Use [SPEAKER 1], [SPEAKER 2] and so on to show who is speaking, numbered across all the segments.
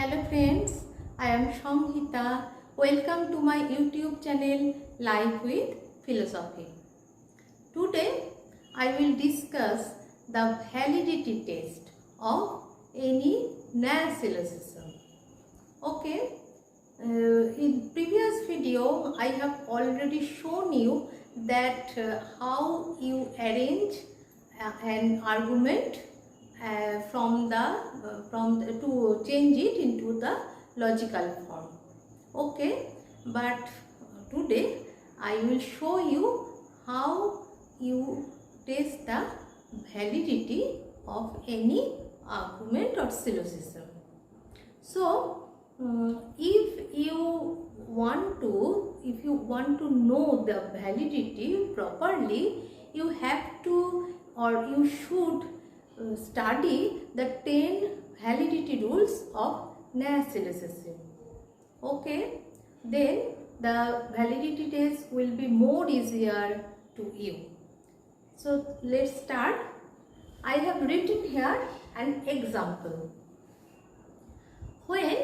[SPEAKER 1] Hello friends, I am Shanghita. Welcome to my YouTube channel Life with Philosophy. Today I will discuss the validity test of any NAS syllogism. Okay, in previous video I have already shown you that how you arrange an argument to change it into the logical form. Okay, but today I will show you how you test the validity of any argument or syllogism. So if you want to know the validity properly, you have to or you should study the 10 validity rules of NAS syllogism. Okay, then the validity test will be more easier to you. So let's start. I have written here an example. When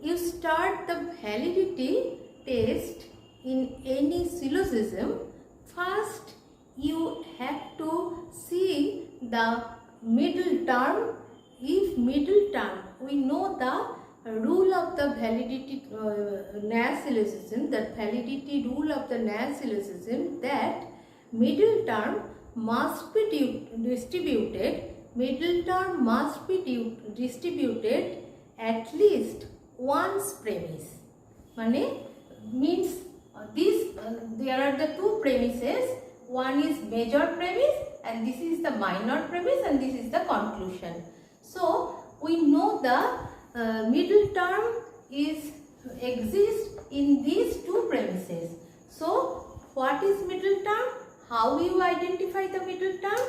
[SPEAKER 1] you start the validity test in any syllogism, first you have to see the middle term. If middle term, we know the rule of the validity NAS syllogism, the validity rule of the NAS syllogism, that middle term must be distributed at least once premise. Means there are the two premises. One is major premise and this is the minor premise and this is the conclusion. So we know the middle term exists in these two premises. So what is middle term? How you identify the middle term?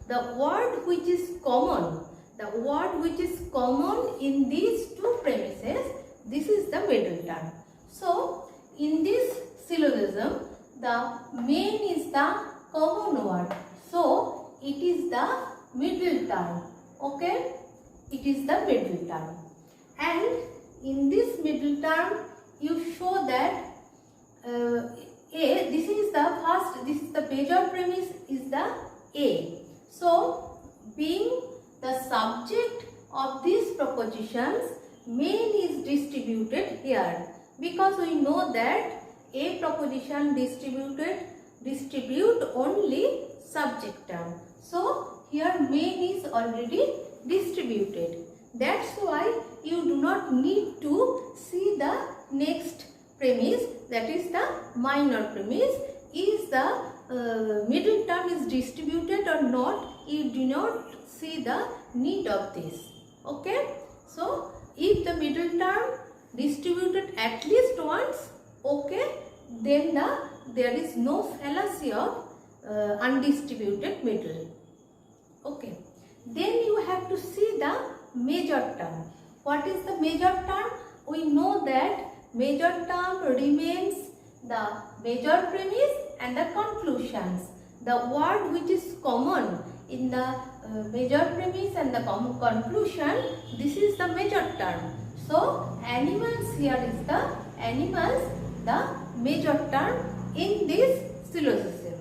[SPEAKER 1] The word which is common. The word which is common in these two premises, this is the middle term. So in this syllogism, the main is the common word. So it is the middle term. Okay, it is the middle term. And in this middle term, you show that this is the major premise is the A. So being the subject of these propositions, main is distributed here, because we know that A proposition distribute only subject term. So here main is already distributed. That's why you do not need to see the next premise, that is the minor premise. Is the middle term is distributed or not? You do not see the need of this. Okay. So if the middle term distributed at least once, okay, then there is no fallacy of undistributed middle. Okay. Then you have to see the major term. What is the major term? We know that major term remains the major premise and the conclusions. The word which is common in the major premise and the conclusion, this is the major term. So animals, here is the major term in this syllogism.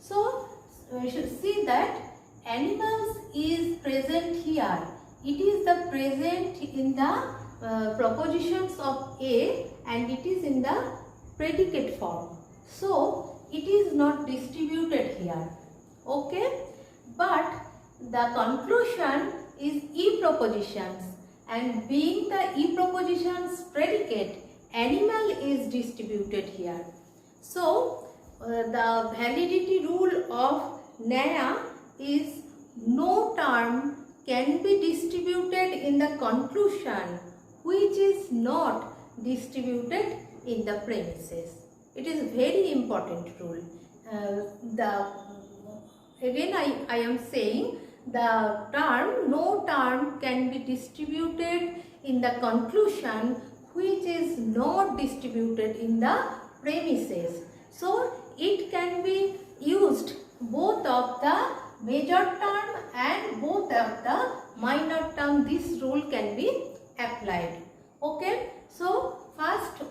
[SPEAKER 1] So we should see that animals is present here. It is the present in the propositions of A and it is in the predicate form. So it is not distributed here. Okay, but the conclusion is E propositions, and being the E propositions predicate, animal is distributed here. So the validity rule of NAS is no term can be distributed in the conclusion which is not distributed in the premises. It is very important rule. Again I am saying the term, no term can be distributed in the conclusion which is not distributed in the premises. So it can be used both of the major term and both of the minor term. This rule can be applied. Okay, so first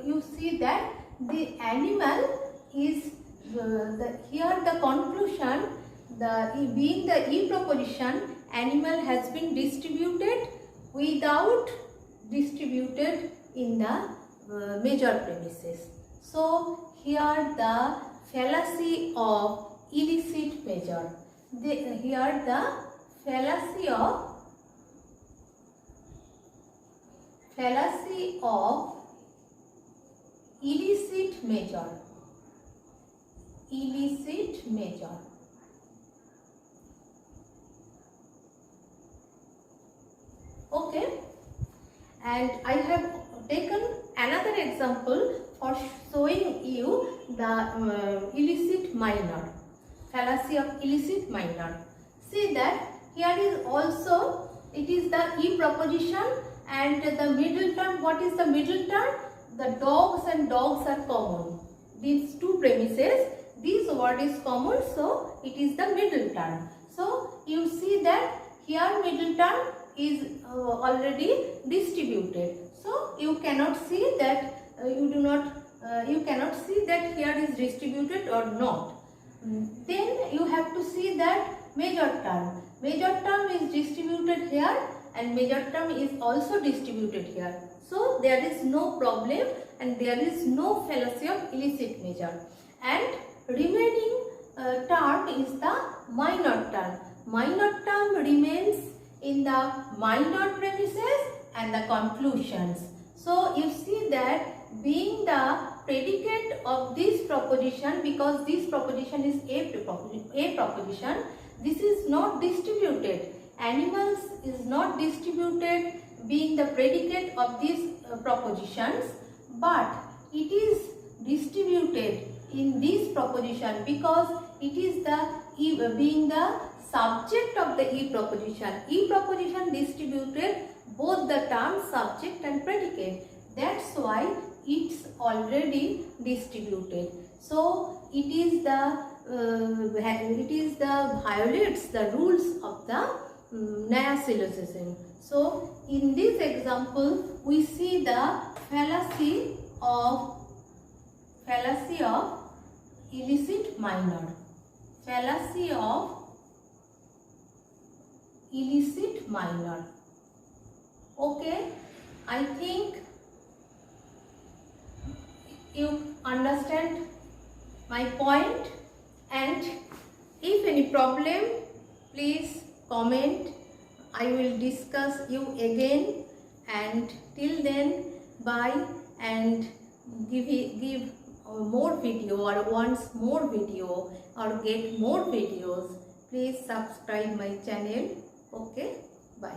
[SPEAKER 1] you see that the animal is here the conclusion, being the E proposition, animal has been distributed without distributed in the major premises. So here the fallacy of illicit measure. Here the fallacy of illicit measure. Illicit measure. Okay, and I have taken another example for showing you the illicit minor, fallacy of illicit minor. See that here is also, it is the E proposition and the middle term. What is the middle term? The dogs and dogs are common. These two premises, this word is common, so it is the middle term. So you see that here middle term is already distributed. So you cannot see that you cannot see that here is distributed or not. Then you have to see that major term. Major term is distributed here and major term is also distributed here. So there is no problem and there is no fallacy of illicit measure. And remaining term is the minor term. Minor term remains in the minor premises and the conclusions. So you see that being the predicate of this proposition, because this proposition is a proposition, this is not distributed. Animals is not distributed being the predicate of these propositions, but it is distributed in this proposition because it is the being the subject of the E proposition. E proposition distributed both the terms subject and predicate. That's why it's already distributed. So it is the violates the rules of the Naya syllogism. So in this example we see the fallacy of illicit minor. Fallacy of illicit minor. Okay, I think you understand my point, and if any problem, please comment. I will discuss you again, and till then, bye, and give more video or wants more video or get more videos. Please subscribe my channel. Okay, bye.